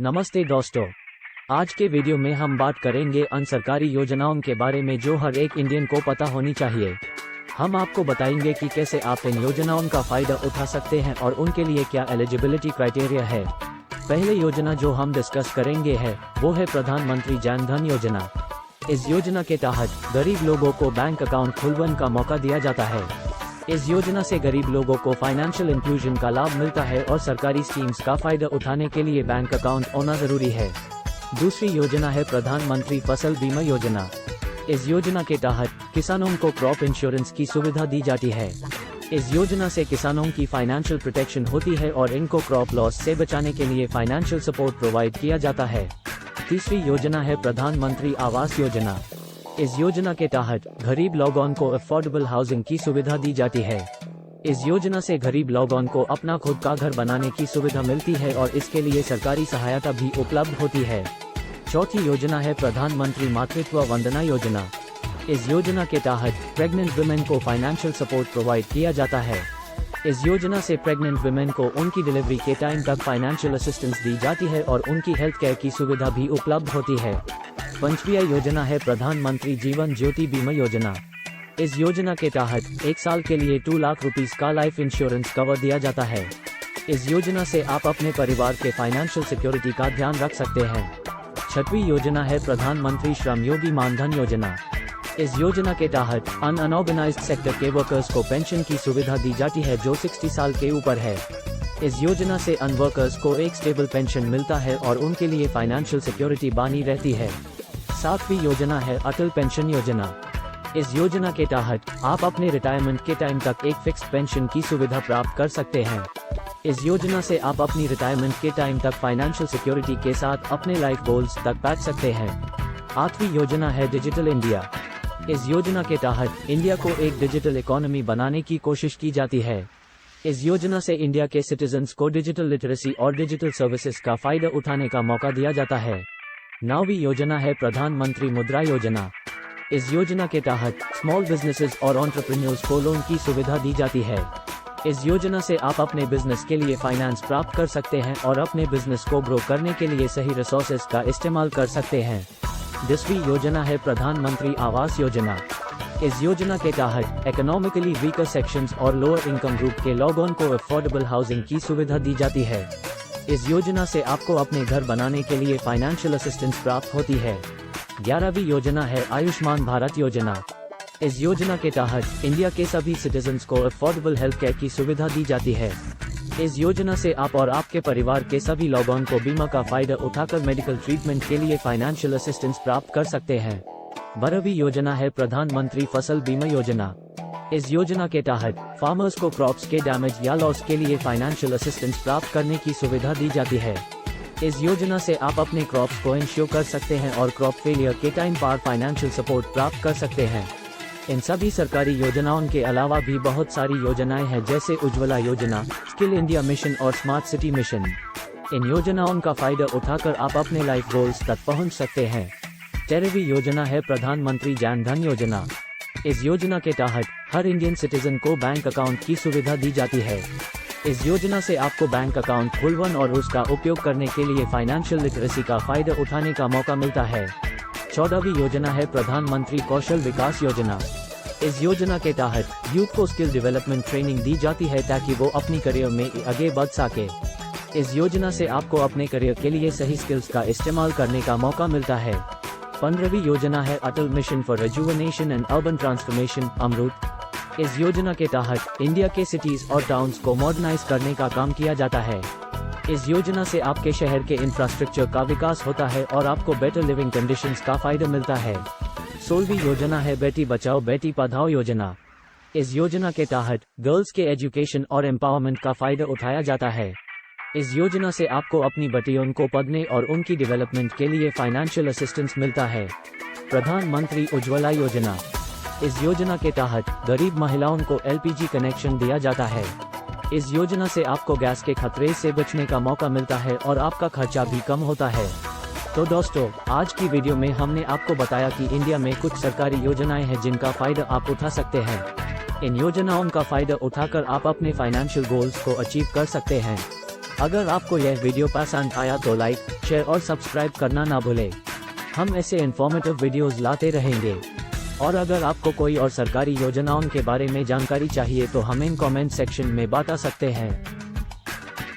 नमस्ते दोस्तों, आज के वीडियो में हम बात करेंगे उन सरकारी योजनाओं के बारे में जो हर एक इंडियन को पता होनी चाहिए। हम आपको बताएंगे कि कैसे आप इन योजनाओं का फायदा उठा सकते हैं और उनके लिए क्या एलिजिबिलिटी क्राइटेरिया है। पहले योजना जो हम डिस्कस करेंगे वो है प्रधानमंत्री जन धन योजना। इस योजना के तहत गरीब लोगों को बैंक अकाउंट खुलवाने का मौका दिया जाता है। इस योजना से गरीब लोगों को फाइनेंशियल इंक्लूजन का लाभ मिलता है और सरकारी स्कीम्स का फायदा उठाने के लिए बैंक अकाउंट होना जरूरी है। दूसरी योजना है प्रधानमंत्री फसल बीमा योजना। इस योजना के तहत किसानों को क्रॉप इंश्योरेंस की सुविधा दी जाती है। इस योजना से किसानों की फाइनेंशियल प्रोटेक्शन होती है और इनको क्रॉप लॉस से बचाने के लिए फाइनेंशियल सपोर्ट प्रोवाइड किया जाता है। तीसरी योजना है प्रधानमंत्री आवास योजना। इस योजना के तहत गरीब लोगों को अफोर्डेबल हाउसिंग की सुविधा दी जाती है। इस योजना से गरीब लोगों को अपना खुद का घर बनाने की सुविधा मिलती है और इसके लिए सरकारी सहायता भी उपलब्ध होती है। चौथी योजना है प्रधानमंत्री मातृत्व वंदना योजना। इस योजना के तहत प्रेग्नेंट वुमेन को फाइनेंशियल सपोर्ट प्रोवाइड किया जाता है। इस योजना से प्रेग्नेंट वुमेन को उनकी डिलीवरी के टाइम तक फाइनेंशियल असिस्टेंस दी जाती है और उनकी हेल्थ केयर की सुविधा भी उपलब्ध होती है। पंचवी योजना है प्रधानमंत्री जीवन ज्योति बीमा योजना। इस योजना के तहत 1 साल के लिए 2 लाख रुपीस का लाइफ इंश्योरेंस कवर दिया जाता है। इस योजना से आप अपने परिवार के फाइनेंशियल सिक्योरिटी का ध्यान रख सकते हैं। छठवीं योजना है प्रधानमंत्री श्रम योगी मानधन योजना। इस योजना के तहत अनऑर्गेनाइज्ड सेक्टर के वर्कर्स को पेंशन की सुविधा दी जाती है जो 60 साल के ऊपर है। इस योजना से अन वर्कर्स को एक स्टेबल पेंशन मिलता है और उनके लिए फाइनेंशियल सिक्योरिटी बनी रहती है। सातवीं योजना है अटल पेंशन योजना। इस योजना के तहत आप अपने रिटायरमेंट के टाइम तक एक फिक्स्ड पेंशन की सुविधा प्राप्त कर सकते हैं। इस योजना से आप अपनी रिटायरमेंट के टाइम तक फाइनेंशियल सिक्योरिटी के साथ अपने लाइफ गोल्स तक पहुंच सकते हैं। आठवीं योजना है डिजिटल इंडिया। इस योजना के तहत इंडिया को एक डिजिटल इकोनॉमी बनाने की कोशिश की जाती है। इस योजना से इंडिया के सिटीजन्स को डिजिटल लिटरेसी और डिजिटल सर्विसेज का फायदा उठाने का मौका दिया जाता है। 9वीं योजना है प्रधानमंत्री मुद्रा योजना। इस योजना के तहत स्मॉल बिजनेसेस और एंटरप्रेन्योर्स को लोन की सुविधा दी जाती है। इस योजना से आप अपने बिजनेस के लिए फाइनेंस प्राप्त कर सकते हैं और अपने बिजनेस को ग्रो करने के लिए सही रिसोर्सेज का इस्तेमाल कर सकते हैं। 10वीं योजना है प्रधानमंत्री आवास योजना। इस योजना के तहत इकोनॉमिकली वीकर सेक्शंस और लोअर इनकम ग्रुप के लोगों को अफोर्डेबल हाउसिंग की सुविधा दी जाती है। इस योजना से आपको अपने घर बनाने के लिए फाइनेंशियल असिस्टेंस प्राप्त होती है। 11वीं योजना है आयुष्मान भारत योजना। इस योजना के तहत इंडिया के सभी सिटीजन्स को अफोर्डेबल हेल्थ केयर की सुविधा दी जाती है। इस योजना से आप और आपके परिवार के सभी लोगों को बीमा का फायदा उठाकर मेडिकल ट्रीटमेंट के लिए फाइनेंशियल असिस्टेंस प्राप्त कर सकते हैं। 12वीं योजना है प्रधानमंत्री फसल बीमा योजना। इस योजना के तहत फार्मर्स को क्रॉप्स के डैमेज या लॉस के लिए फाइनेंशियल असिस्टेंस प्राप्त करने की सुविधा दी जाती है। इस योजना से आप अपने क्रॉप्स को इंश्योर कर सकते हैं और क्रॉप फेलियर के टाइम पर फाइनेंशियल सपोर्ट प्राप्त कर सकते हैं। इन सभी सरकारी योजनाओं के अलावा भी बहुत सारी योजनाएं हैं जैसे उज्ज्वला योजना, स्किल इंडिया मिशन और स्मार्ट सिटी मिशन। इन योजनाओं का फायदा उठाकर आप अपने लाइफ गोल्स तक पहुंच सकते हैं। 13वीं योजना है प्रधानमंत्री जन धन योजना। इस योजना के तहत हर इंडियन सिटीजन को बैंक अकाउंट की सुविधा दी जाती है। इस योजना से आपको बैंक अकाउंट खुलवाने और उसका उपयोग करने के लिए फाइनेंशियल लिटरेसी का फायदा उठाने का मौका मिलता है। 14वीं योजना है प्रधानमंत्री कौशल विकास योजना। इस योजना के तहत यूथ को स्किल डेवलपमेंट ट्रेनिंग दी जाती है ताकि वो अपनी करियर में आगे बढ़ सके। इस योजना से आपको अपने करियर के लिए सही स्किल्स का इस्तेमाल करने का मौका मिलता है। 15वीं योजना है Atal mission for rejuvenation and urban transformation Amrut. इस योजना के तहत इंडिया के सिटीज और टाउन्स को मॉडर्नाइज करने का काम किया जाता है। इस योजना से आपके शहर के इंफ्रास्ट्रक्चर का विकास होता है और आपको बेटर लिविंग कंडीशंस का फायदा मिलता है। 16वीं योजना है बेटी बचाओ बेटी पढ़ाओ योजना। इस योजना के तहत गर्ल्स के एजुकेशन और एम्पावरमेंट का फायदा उठाया जाता है। इस योजना से आपको अपनी बेटियों को पढ़ने और उनकी डेवलपमेंट के लिए फाइनेंशियल असिस्टेंस मिलता है। प्रधानमंत्री उज्ज्वला योजना। इस योजना के तहत गरीब महिलाओं को LPG कनेक्शन दिया जाता है। इस योजना से आपको गैस के खतरे से बचने का मौका मिलता है और आपका खर्चा भी कम होता है। तो दोस्तों, आज की वीडियो में हमने आपको बताया कि इंडिया में कुछ सरकारी योजनाएं हैं जिनका फायदा आप उठा सकते हैं। इन योजनाओं का फायदा उठाकर आप अपने फाइनेंशियल गोल्स को अचीव कर सकते हैं। अगर आपको यह वीडियो पसंद आया तो लाइक, शेयर और सब्सक्राइब करना ना भूलें। हम ऐसे इन्फॉर्मेटिव वीडियोस लाते रहेंगे। और अगर आपको कोई और सरकारी योजनाओं के बारे में जानकारी चाहिए तो हमें कमेंट सेक्शन में बता सकते हैं।